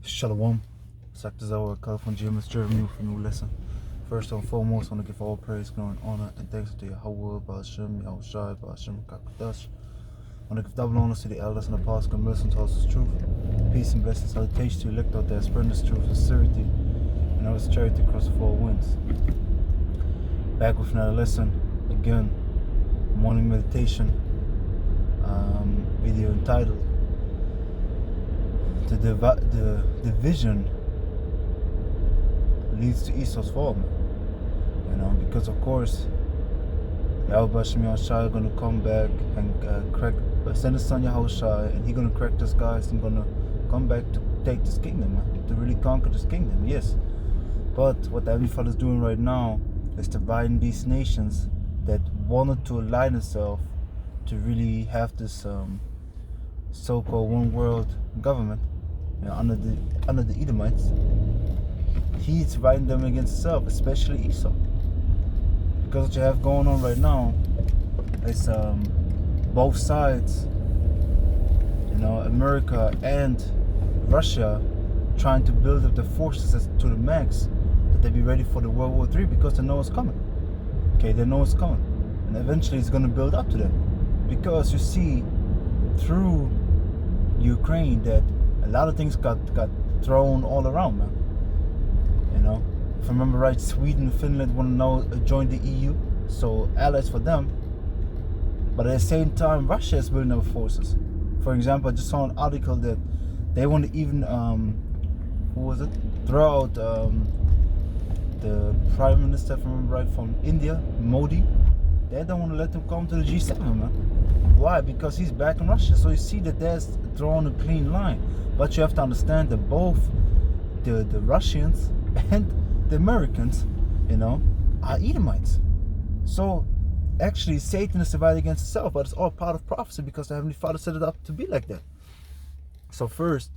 Shalom. Saktazawa, California GMS Jeremy for new lesson. First and foremost, I want to give all praise, glory, and honor and thanks to Yahweh, Ba'ashem, Yahushai, Ba'ashem, Kakadash. I want to give double honors to the elders and apostles and ministers to us truth. Peace and blessings, salutation to elect out there, spreading this truth, sincerity, and always charity across the four winds. Back with another lesson, again, morning meditation, video entitled The division leads to Esau's fall, because of course Yahweh Shai gonna come back and send his son Yahushai, and he's gonna correct us guys and gonna come back to take this kingdom, to really conquer this kingdom, yes. But what the Heavenly Father is doing right now is dividing these nations that wanted to align itself to really have this so-called one world government, under the Edomites. He's dividing them against himself, especially Esau. Because what you have going on right now is both sides, America and Russia, trying to build up the forces to the max, that they be ready for the World War III, because they know it's coming. Okay, they know it's coming, and eventually it's going to build up to them. Because you see through Ukraine that a lot of things got thrown all around, man. If I remember right, Sweden and Finland want to now join the EU, so allies for them. But at the same time, Russia is building up forces. For example, I just saw an article that they want to even throw out the Prime Minister, if I remember right, from India, Modi. They don't want to let him come to the G7, man. Why? Because he's back in Russia. So you see that there's drawn a clean line. But you have to understand that both the Russians and the Americans, are Edomites. So actually Satan is divided against itself, but it's all part of prophecy, because the Heavenly Father set it up to be like that. So first,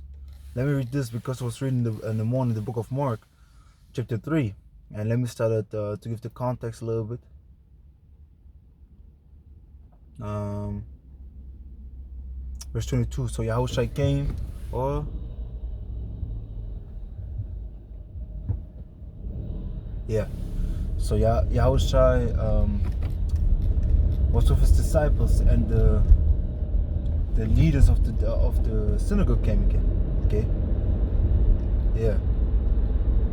let me read this, because I was reading in the morning the book of Mark, chapter 3. And let me start to give the context a little bit. Verse 22. So Yahushua came, So Yahushua was with his disciples, and the leaders of the synagogue came again. Okay. Yeah.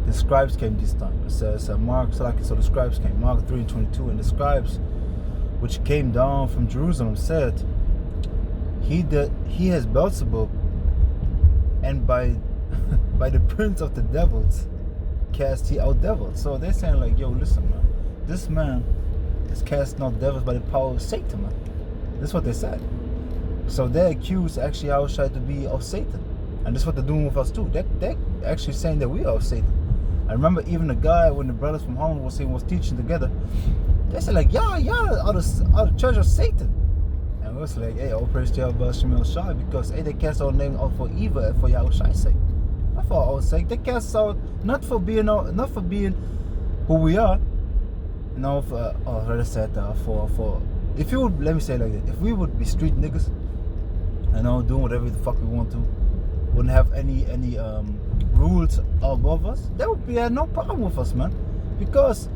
The scribes came this time. It says Mark, so the scribes came. Mark 3:22, and the scribes which came down from Jerusalem said, He has Beelzebub, and by the prince of the devils cast he out devils. So they're saying like, yo, listen, man, this man is casting out devils by the power of Satan, man. That's what they said. So they accuse actually Yahushua to be of Satan, and this is what they're doing with us too. They're actually saying that we are of Satan. I remember even the guy, when the brothers from Holland was teaching together, they said like, y'all are the church of Satan. And we was like, hey, all praise to Yahushua, because they cast our name out for evil and for Yahushua's sake. Not for our sake. They cast us out not for being who we are. If you would, let me say it like that, if we would be street niggas, doing whatever the fuck we want to, wouldn't have any rules above us, there would be no problem with us, man. Because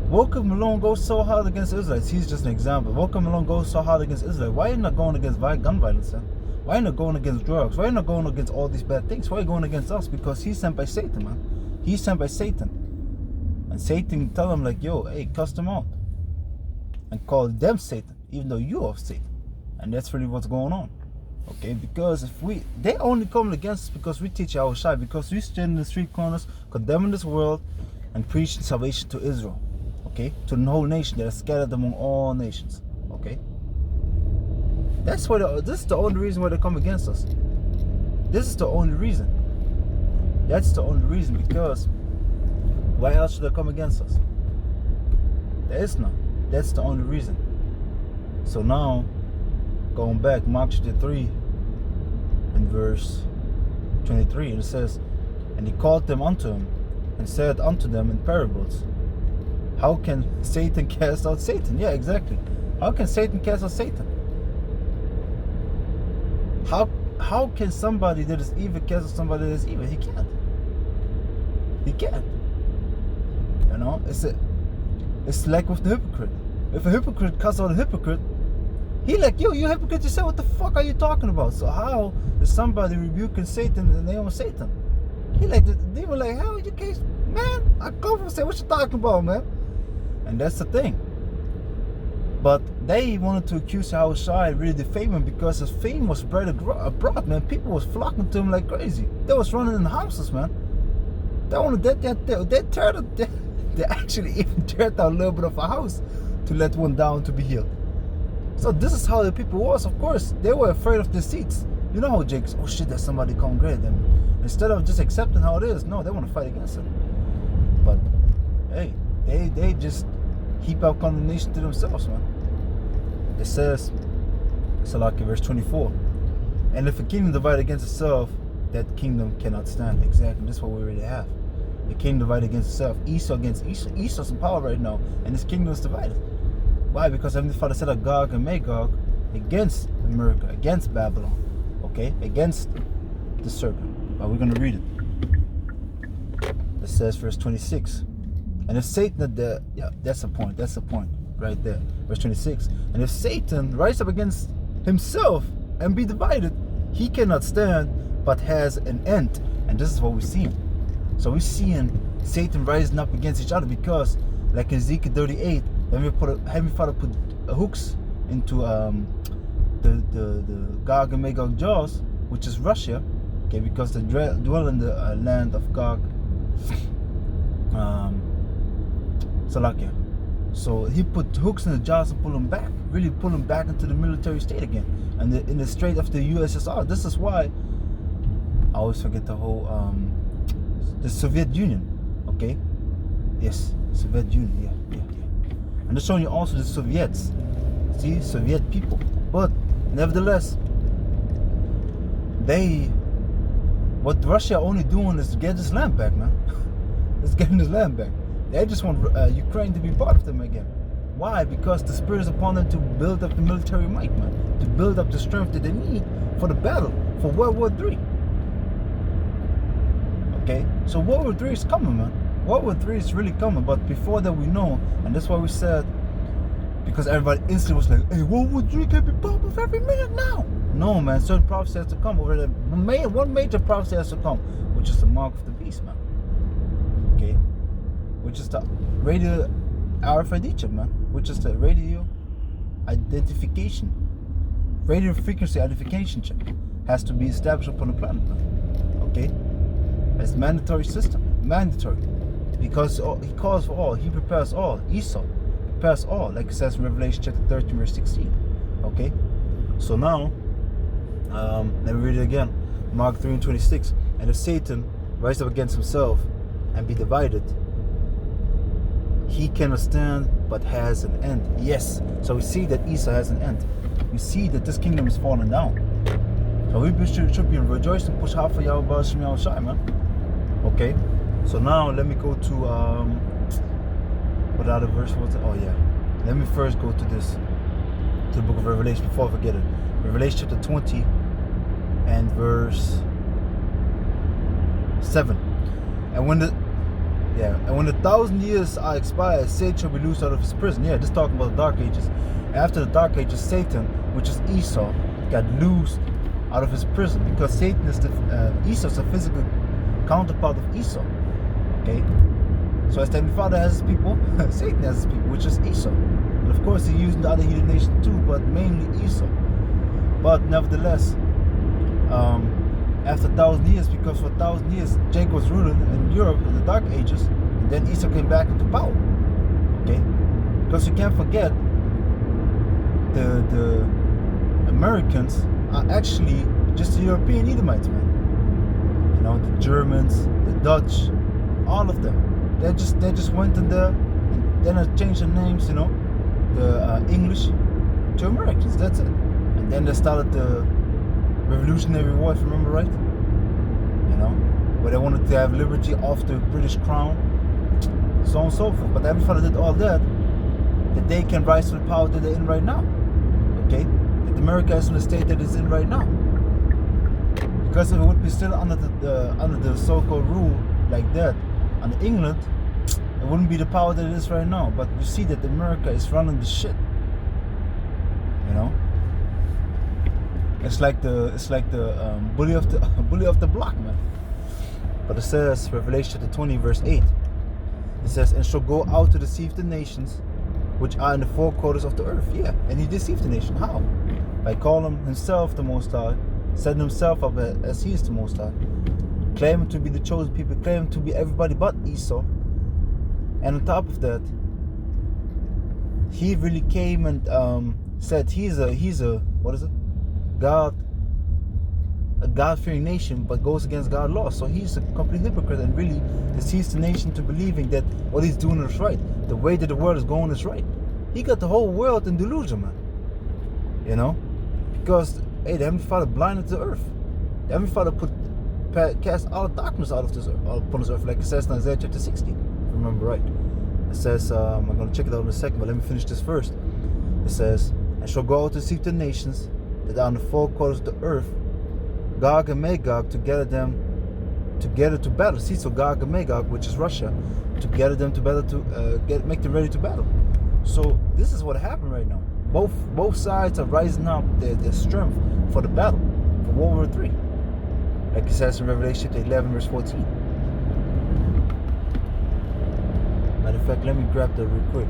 Walker Malone goes so hard against Israelites. He's just an example. Walker Malone goes so hard against Israel. Why are you not going against gun violence, man? Why are you not going against drugs? Why are you not going against all these bad things? Why are you going against us? Because he's sent by Satan, man. He's sent by Satan. And Satan tell him like, yo, hey, cuss them out. And call them Satan, even though you are Satan. And that's really what's going on. Okay, because they only come against us because we teach our side, because we stand in the street corners, condemning this world, and preaching salvation to Israel. Okay, to the whole nation that is scattered among all nations. Okay, that's why this is the only reason why they come against us. This is the only reason. That's the only reason, because why else should they come against us? There is none. That's the only reason. So now, going back, Mark chapter 3 and verse 23, and it says, and he called them unto him, and said unto them in parables, how can Satan cast out Satan? Yeah, exactly. How can Satan cast out Satan? How how can somebody that is evil cancel somebody that is evil? He can't. He can't. You know, it's like with the hypocrite. If a hypocrite cuts out a hypocrite, he like, yo, you hypocrite yourself, what the fuck are you talking about? So how is somebody rebuking Satan in the name of Satan? He like, the demon like, how you can't, man, I come from say, what you talking about, man? And that's the thing. But they wanted to accuse Yahushua, really defame him, because his fame was spread abroad, man. People was flocking to him like crazy. They was running in houses, man. They actually even teared down a little bit of a house to let one down to be healed. So this is how the people was. Of course, they were afraid of the seats. You know how Jake's, oh shit, there's somebody come great. And instead of just accepting how it is, no, they want to fight against it. But hey, they just heap out condemnation to themselves, man. It says, Salaki, verse 24, and if a kingdom divided against itself, that kingdom cannot stand. Exactly, that's what we already have. The kingdom divided against itself. Esau against Esau. Esau's in power right now, and this kingdom is divided. Why? Because Heavenly Father set up Gog and Magog against America, against Babylon, okay? Against the serpent. But we're going to read it. It says, verse 26. And if Satan, that's the point. That's the point right there. Verse 26. And if Satan rise up against himself and be divided, he cannot stand, but has an end. And this is what we're seeing. So we're seeing Satan rising up against each other because, like in Ezekiel 38, then Heavenly Father put hooks into the Gog and Magog jaws, which is Russia, okay, because they dwell in the land of Gog, Salakia. So he put hooks in the jaws and pull them back, really pull them back into the military state again, and in the Strait of the USSR. This is why I always forget the whole the Soviet Union, okay? Yes, Soviet Union, yeah. And they're showing you also the Soviets. See, Soviet people. But nevertheless, what Russia only doing is to get this land back, man. It's getting this land back. They just want Ukraine to be part of them again. Why? Because the Spirit is upon them to build up the military might, man. To build up the strength that they need for the battle, for World War III. Okay? So World War III is coming, man. World War III is really coming, but before that we know, and that's why we said, because everybody instantly was like, hey, World War III can be popped off every minute now. No, man, certain prophecy has to come over there. One major prophecy has to come, which is the mark of the beast, man. Okay? Which is the radio RFID chip, man. Which is the radio identification. Radio frequency identification chip has to be established upon the planet, man. Okay? It's a mandatory system. Mandatory. Because he calls for all, he prepares all. Esau prepares all, like it says in Revelation chapter 13, verse 16. Okay? So now, let me read it again. Mark 3 and 26. And if Satan rise up against himself and be divided, he cannot stand, but has an end. Yes. So we see that Esau has an end. We see that this kingdom is falling down. So we should be rejoicing, push half of Yahweh Shai, man. Okay? So now let me go to what other verse was it? Oh yeah. Let me first go to the book of Revelation before I forget it. Revelation chapter 20 and verse 7. And when the 1,000 years are expired, Satan shall be loosed out of his prison. Yeah, this talking about the Dark Ages. After the Dark Ages, Satan, which is Esau, got loosed out of his prison because Satan is Esau's a physical counterpart of Esau. Okay, so as the Heavenly Father has his people, Satan has his people, which is Esau. And of course, he's using the other heathen nations too, but mainly Esau. But nevertheless, after 1,000 years, because for 1,000 years Jacob was ruling in Europe in the Dark Ages, and then Esau came back into power. Okay, because you can't forget the Americans are actually just the European Edomites, man. You know, the Germans, the Dutch. All of them, they just went in there and then I changed their names, you know, the English to Americans. That's it. And then they started the Revolutionary War, if you remember right. You know, where they wanted to have liberty off the British crown, so on and so forth. But every father did all that they can rise to the power that they're in right now. Okay, that America is in the state that it's in right now. Because if it would be still under the so-called rule like that, under England, it wouldn't be the power that it is right now. But you see that America is running the shit. You know, it's like the bully of the block, man. But it says, Revelation chapter 20, verse 8. It says, and shall go out to deceive the nations which are in the four quarters of the earth. Yeah, and he deceived the nation. How? By calling himself the Most High, setting himself up as he is the Most High, claiming to be the chosen people, claiming to be everybody but Esau. And on top of that, he really came and said he's a what is it? A God-fearing nation, but goes against God's law. So he's a complete hypocrite and really deceives the nation to believing that what he's doing is right. The way that the world is going is right. He got the whole world in delusion, man. You know, because hey, the Heavenly Father blinded the earth. The Heavenly Father cast all darkness out of this earth, upon this earth, like it says in Isaiah chapter 60, if I remember right. It says, I'm going to check it out in a second, but let me finish this first. It says, and shall go out to seek the nations that are in the four quarters of the earth, Gog and Magog, to gather to battle. See, so Gog and Magog, which is Russia, to gather them to battle, to make them ready to battle. So this is what happened right now. Both sides are rising up their strength for the battle, for World War III. Like it says in Revelation 11, verse 14. Matter of fact, let me grab that real quick.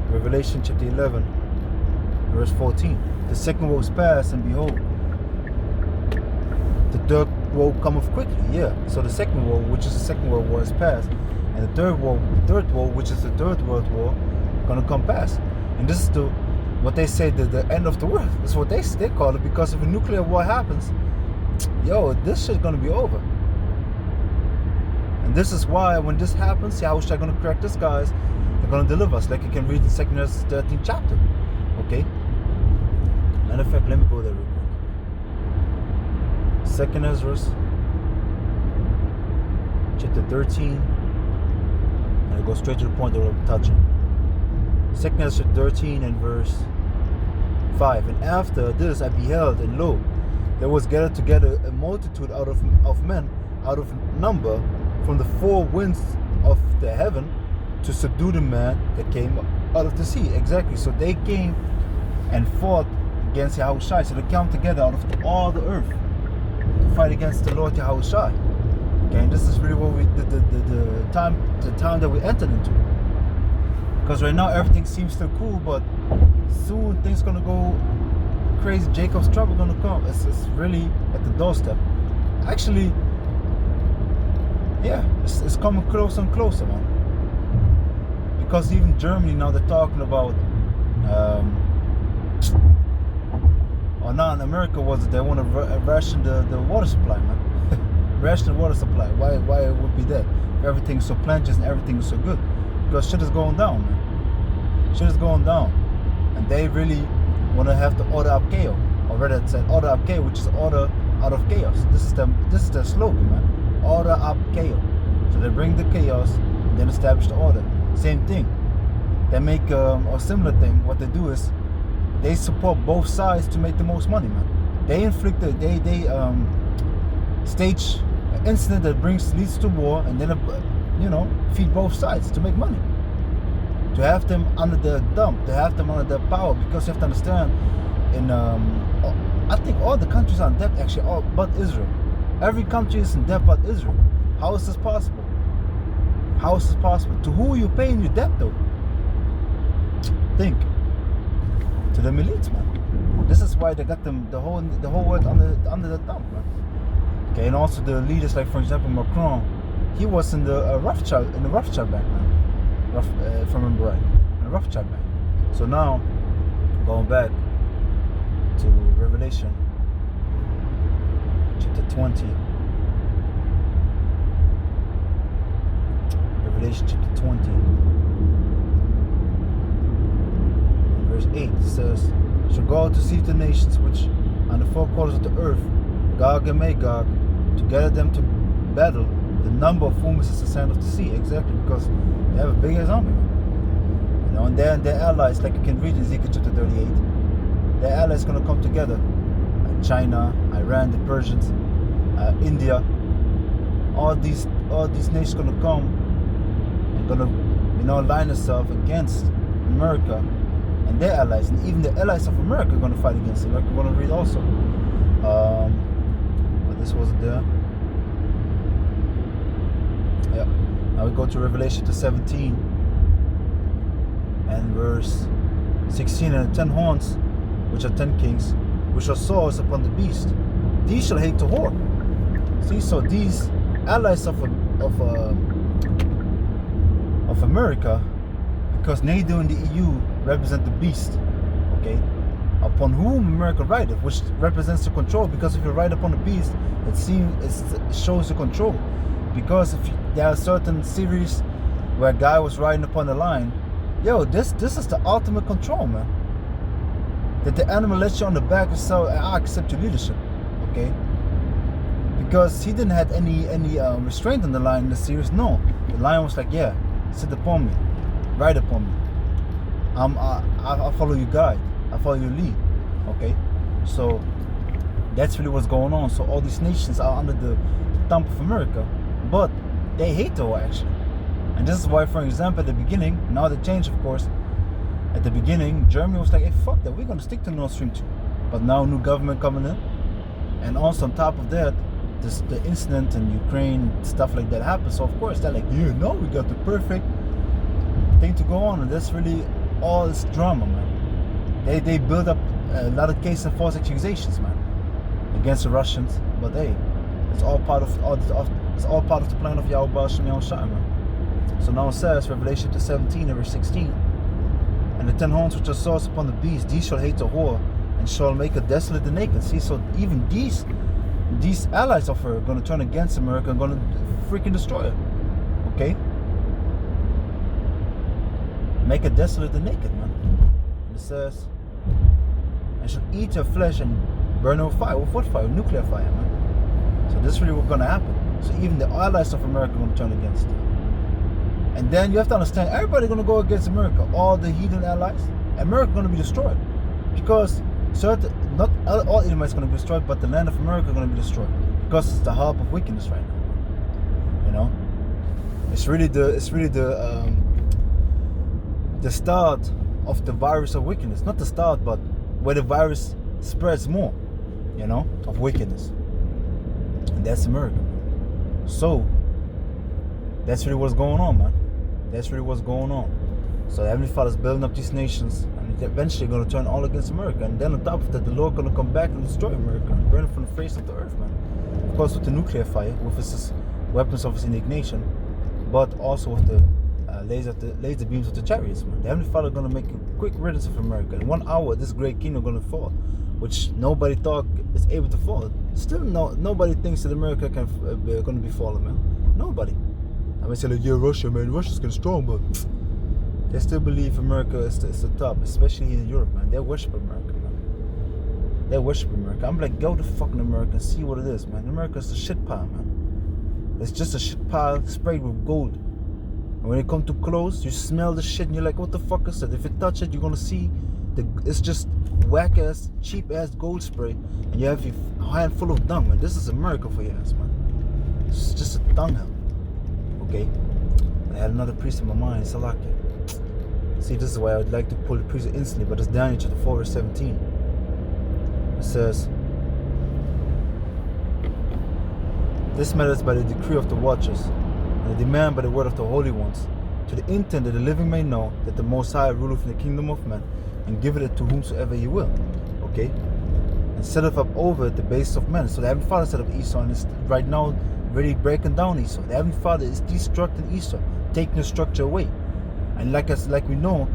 Revelation chapter 11, verse 14. The second woe is past, and behold, the third woe cometh quickly. Yeah. So the second woe, which is the second world war, is past, and the third woe, which is the third world war, gonna come past. And this is what they say, the end of the world. That's what they call it, because if a nuclear war happens, yo, this shit's gonna be over. And this is why when this happens, Yahushua gonna correct us, guys. They're gonna deliver us, like you can read in 2 Ezra 13th chapter. Okay. Matter of fact, let me go there real quick. 2 Ezra chapter 13, and I go straight to the point that I'm touching. 2 Ezra 13 and verse 5. And after this I beheld, and lo, there was gathered together a multitude of men out of number from the four winds of the heaven to subdue the man that came out of the sea. Exactly. So they came and fought against Yahushua. So they came together out of all the earth to fight against the Lord Yahushua. Okay, and this is really what the time that we entered into. Because right now everything seems still cool, but soon things gonna go crazy. Jacob's trouble gonna come. It's really at the doorstep. Actually, yeah, it's coming closer and closer, man. Because even Germany now, they're talking about, or now in America they want to ration the water supply, man. Ration the water supply. Why it would be that? Everything's so plenteous and everything is so good. Because shit is going down, man. Shit is going down. And they really want to have the order of chaos. Or rather, it's an order of chaos, which is order out of chaos. This is their slogan, man. Order of chaos. So they bring the chaos and then establish the order. Same thing. They make a similar thing. What they do is they support both sides to make the most money, man. They stage an incident that leads to war, and then feed both sides to make money. To have them under their thumb, to have them under their power, because you have to understand, I think all the countries are in debt, actually, all but Israel. Every country is in debt but Israel. How is this possible? How is this possible? To who are you paying your debt though? Think. To the elites, man. This is why they got them the whole world under the thumb, man. Okay, and also the leaders, like for example Macron, he was in the Rothschild bank, man. If I remember right, in the Rothschild bank. So now, going back to Revelation chapter 20. Revelation chapter 20. In verse 8 it says, shall go out to see the nations which on the four quarters of the earth, Gog and Magog, to gather them to battle, the number of whom is as the sand of the sea. Exactly, because they have a big ass army. And then their allies, like you can read in Ezekiel chapter 38, their allies gonna come together. Like China, Iran, the Persians, India, all these nations gonna come and gonna align themselves against America and their allies, and even the allies of America are gonna fight against it. Like we're gonna read also. But this wasn't there. Yep. Now we go to Revelation 17 and verse 16, and the 10 horns, which are 10 kings, which are swords upon the beast. These shall hate the whore. See, so these allies of America, because NATO and the EU represent the beast, okay, upon whom America rideth, which represents the control. Because if you ride upon the beast, it shows the control. Because if there are certain series where a guy was riding upon the lion, yo, this is the ultimate control, man. That the animal lets you on the back and so I accept your leadership, okay? Because he didn't have any restraint on the lion in the series. No, the lion was like, yeah, sit upon me, ride upon me. I follow your guide, I follow your lead, okay? So that's really what's going on. So all these nations are under the thumb of America, but they hate the war actually. And this is why, for example, at the beginning, now they changed, of course. At the beginning, Germany was like, hey, fuck that, we're gonna stick to Nord Stream 2. But now new government coming in, and also on top of that, the incident in Ukraine, stuff like that happened. So of course they're like, yeah, no, we got the perfect thing to go on, and that's really all this drama, man. They build up a lot of cases of false accusations, man, against the Russians. But hey, it's all part of the plan of Yahweh Shem Yahushua, man. So now it says, Revelation 17 verse 16, and the 10 horns which are swords upon the beast, these shall hate the whore, and shall make her desolate and naked. See, so even these allies of her are going to turn against America and going to freaking destroy her, okay? Make her desolate and naked, man. And it says, and shall eat her flesh and burn her with fire. With what fire? Nuclear fire, man. So this is really what's going to happen. So even the allies of America are going to turn against her. And then you have to understand, everybody's going to go against America. All the heathen allies, America going to be destroyed. Because not all Edomites going to be destroyed, but the land of America is going to be destroyed. Because it's the hub of wickedness right now. You know? It's really the start of the virus of wickedness. Not the start, but where the virus spreads more, you know, of wickedness. And that's America. So that's really what's going on, man. That's really what's going on. So the Heavenly Father is building up these nations, and eventually going to turn all against America. And then on top of that, the Lord going to come back and destroy America and burn it from the face of the earth, man. Of course, with the nuclear fire, with his weapons of his indignation, but also with the laser beams of the chariots, man. The Heavenly Father is going to make a quick riddance of America. In 1 hour, this great kingdom going to fall, which nobody thought is able to fall. Still, nobody thinks that America can going to be fallen, man. Nobody. I mean, say like, yeah, Russia, man. Russia's getting strong, but they still believe America is the top, especially in Europe, man. They worship America, man. They worship America. I'm like, go to fucking America and see what it is, man. America is a shit pile, man. It's just a shit pile sprayed with gold. And when it comes too close, you smell the shit and you're like, what the fuck is that? If you touch it, you're gonna see it's just whack ass, cheap ass gold spray, and you have your hand full of dung, man. This is America for your ass, man. It's just a dung hell. Okay? I had another priest in my mind, Salakia. See, this is why I would like to pull the priest instantly, but it's Daniel chapter 4 verse 17. It says, this matter is by the decree of the watchers, and the demand by the word of the holy ones, to the intent that the living may know that the Most High ruleth in the kingdom of men, and giveth it to whomsoever he will. Okay? And setteth up over it the base of men. So the Heavenly Father set up Esau, and is right now really breaking down Esau. The Heavenly Father is destructing Esau, taking the structure away. And like we know,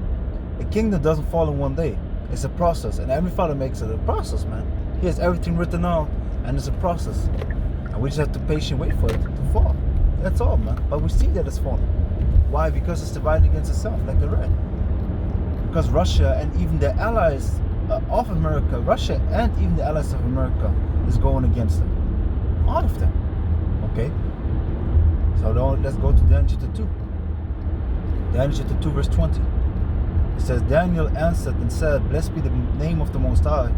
a kingdom doesn't fall in one day. It's a process, and Heavenly Father makes it a process, man. He has everything written out, and it's a process. And we just have to patiently wait for it to fall. That's all, man. But we see that it's falling. Why? Because it's divided against itself, like I read. Because Russia and even the allies of America, Russia and even the allies of America is going against them. All of them. Okay? So now let's go to Daniel chapter 2. Daniel chapter 2 verse 20. It says, Daniel answered and said, blessed be the name of the Most High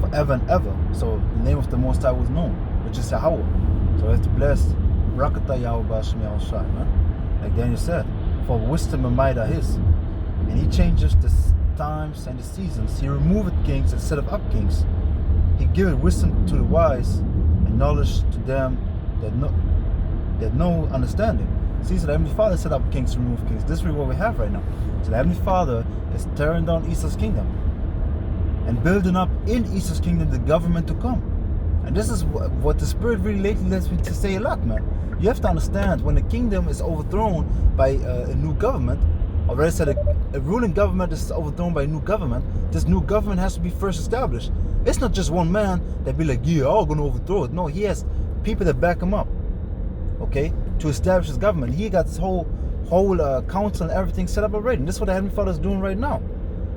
forever and ever. So the name of the Most High was known, which is Yahweh. So we have to bless Barakatah Yahweh Ba'ashem Yahushai, man. Like Daniel said, for wisdom and might are his. And he changes the times and the seasons. He removeth kings and set up kings. He giveth wisdom to the wise and knowledge to them that know understanding. See, so the Heavenly Father set up kings to remove kings. This is what we have right now. So the Heavenly Father is tearing down Esau's kingdom and building up in Esau's kingdom the government to come. And this is what the Spirit really lately lets me to say a lot, man. You have to understand, when the kingdom is overthrown by a new government, or rather said a ruling government is overthrown by a new government, this new government has to be first established. It's not just one man that be like, yeah, I'm going to overthrow it. No, he has people that back him up, okay, to establish his government. He got his whole council and everything set up already. And this is what the Heavenly Father is doing right now.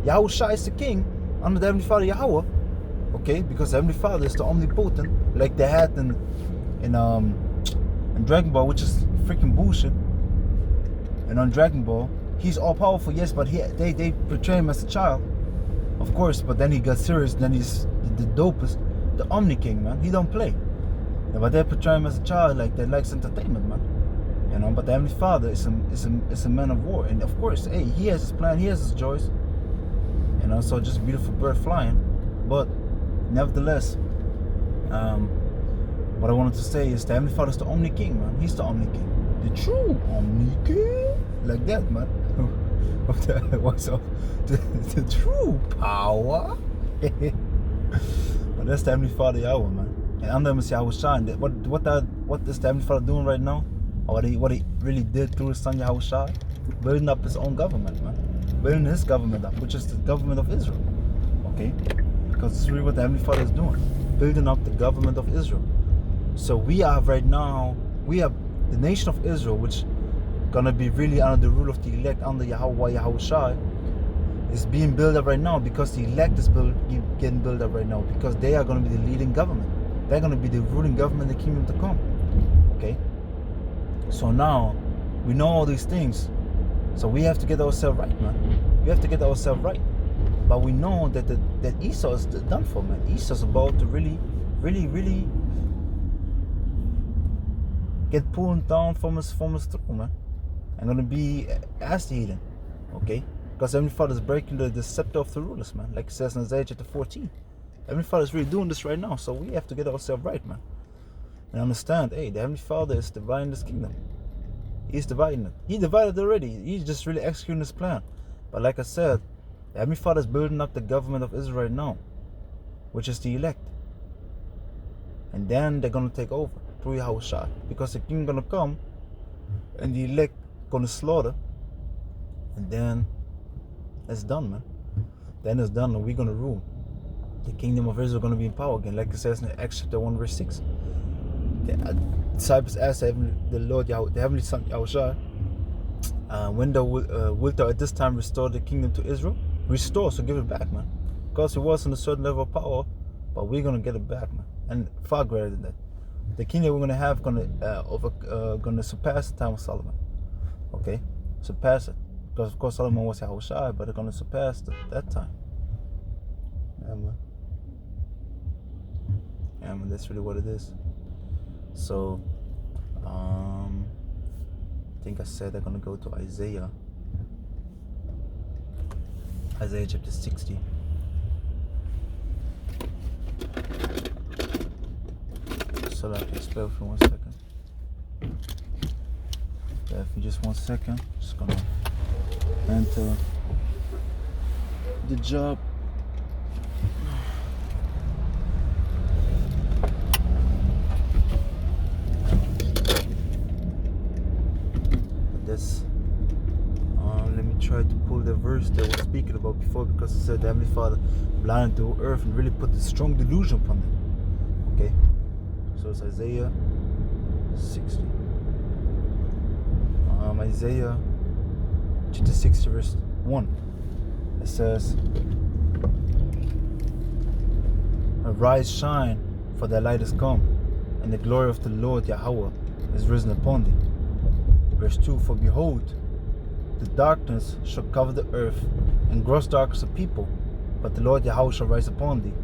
Yahushua is the king under the Heavenly Father Yahweh, okay, because the Heavenly Father is the omnipotent, like they had in Dragon Ball, which is freaking bullshit. And on Dragon Ball, he's all powerful, yes, but they portray him as a child, of course. But then he got serious. Then he's the dopest, the Omni King, man. He don't play. Yeah, but they portray him as a child, like they likes entertainment, man. You know. But the Heavenly Father is a man of war, and of course, hey, he has his plan, he has his joys. You know, so just a beautiful bird flying. But nevertheless, what I wanted to say is the Heavenly Father is the Omni King, man. He's the Omni King, the true Omni King, like that, man. What's up? The true power. But that's the Heavenly Father Yahweh, man. And under him is Yahushua. What is the Heavenly Father doing right now? Or what he really did through his son Yahushua? Building up his own government, man. Building his government up, which is the government of Israel. Okay? Because this is really what the Heavenly Father is doing. Building up the government of Israel. So we have right now, the nation of Israel, which gonna be really under the rule of the elect, under Yahweh Yahushua, is being built up right now, because the elect is getting built up right now, because they are gonna be the leading government. They're gonna be the ruling government in the kingdom to come. Okay? So now we know all these things. So we have to get ourselves right, man. We have to get ourselves right. But we know that Esau is done for, man. Esau's about to really get pulled down from his throne, man. And gonna be as the heathen, okay? Because Heavenly Father is breaking the scepter of the rulers, man. Like it says in Isaiah chapter 14. Heavenly Father is really doing this right now, so we have to get ourselves right, man. And understand, hey, the Heavenly Father is dividing this kingdom. He's dividing it. He divided it already. He's just really executing his plan. But like I said, the Heavenly Father is building up the government of Israel right now, which is the elect. And then they're gonna take over through Yahushua, because the king gonna come and the elect gonna slaughter, and then it's done, man. Then it's done, and we're gonna rule. The kingdom of Israel gonna be in power again, like it says in Acts chapter 1 verse 6. The disciples asked the Lord Yahweh, the heavenly Son Yahushua, when wilt thou at this time restore the kingdom to Israel? Restore, so give it back, man. Because it was on a certain level of power, but we're gonna get it back, man, and far greater than that. The kingdom we're gonna have gonna surpass the time of Solomon. Okay, surpass it, because of course Solomon was Yahushua, but it's gonna surpass that time. Yeah, man. Yeah, man. That's really what it is. So, I think I said they're gonna go to Isaiah chapter 60. So I can spell for 1 second. Yeah, for just 1 second, just gonna enter the job. This. Let me try to pull the verse that we're speaking about before, because it said the Heavenly Father blinded the earth and really put the strong delusion upon them. Okay, so it's Isaiah 60. Isaiah chapter 60 verse 1. It says, "Arise, shine, for thy light is come, and the glory of the Lord Yahweh is risen upon thee." Verse 2, "For behold, the darkness shall cover the earth, and gross darkness of people, but the Lord Yahweh shall rise upon thee,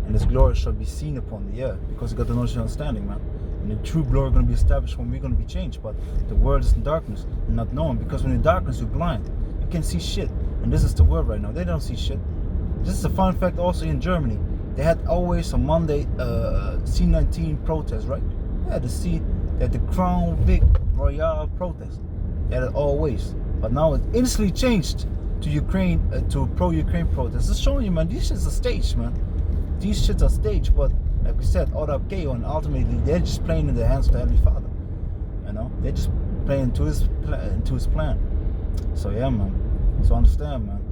and His glory shall be seen upon the earth, because you got the knowledge and understanding, man. And the true glory going to be established when we're going to be changed. But the world is in darkness and not knowing, because when you're in darkness, you're blind. You can't see shit. And this is the world right now. They don't see shit. This is a fun fact also in Germany. They had always a Monday C19 protest, right? Yeah, they had the Crown Vic Royale protest. They had it always. But now it's instantly changed to Ukraine, to pro-Ukraine protests. It's showing you, man, these shits are staged, man. These shits are staged, but like we said, all that chaos, and ultimately they're just playing in the hands of the Heavenly Father. You know, they're just playing into His plan. So yeah, man. So understand, man.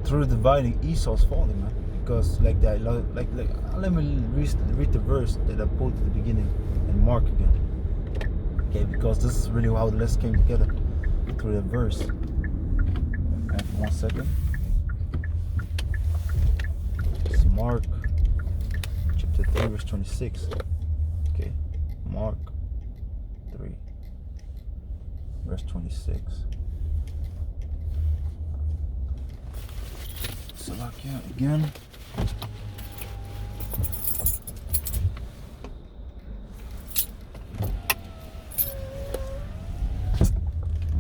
Through dividing, Esau's falling, man. Because like that, like let me read the verse that I pulled at the beginning in Mark again. Okay, because this is really how the lessons came together through the verse. Okay, for 1 second. It's Mark chapter 3 verse 26. Okay, Mark 3 verse 26. Salakia again.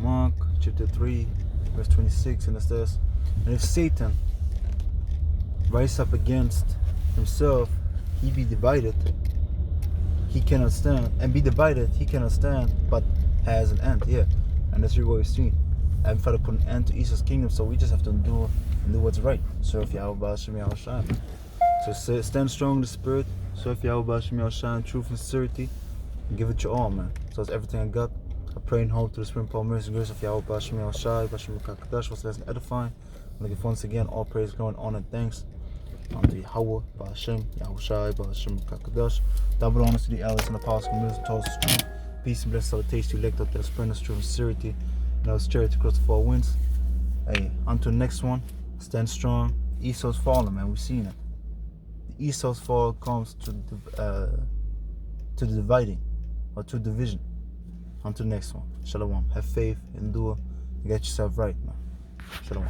Mark chapter 3 verse 26, and it says, and if Satan rise up against himself, he be divided, he cannot stand, and be divided, he cannot stand, but has an end. Yeah, and that's really what we've seen. And Father put an end to Esau's kingdom, so we just have to do what's right. Serve Yahweh Hashem Yahushua. So stand strong in the spirit, serve Yahweh Hashem Yahushua in truth and sincerity, and give it your all, man. So that's everything I got. I pray and hope to the spirit, power, mercy, and grace of Yahweh Hashem Yahushua, Hashem Kakadash, was less edifying. I'm looking once again, all praise, glory, and honor, and thanks unto Yahweh, Hashem, Yahushua, Hashem Kakadash. Double honors to the elders and apostles, communities, and toast the truth. Peace and blessed salutation to elect out the spirit, truth and sincerity. And I was charity across the four winds. Hey, until the next one, stand strong. Esau's falling, man. We've seen it. The Esau's fall comes to the dividing, or to division. Until the next one. Shalom. Have faith, endure, and get yourself right, man. Shalom.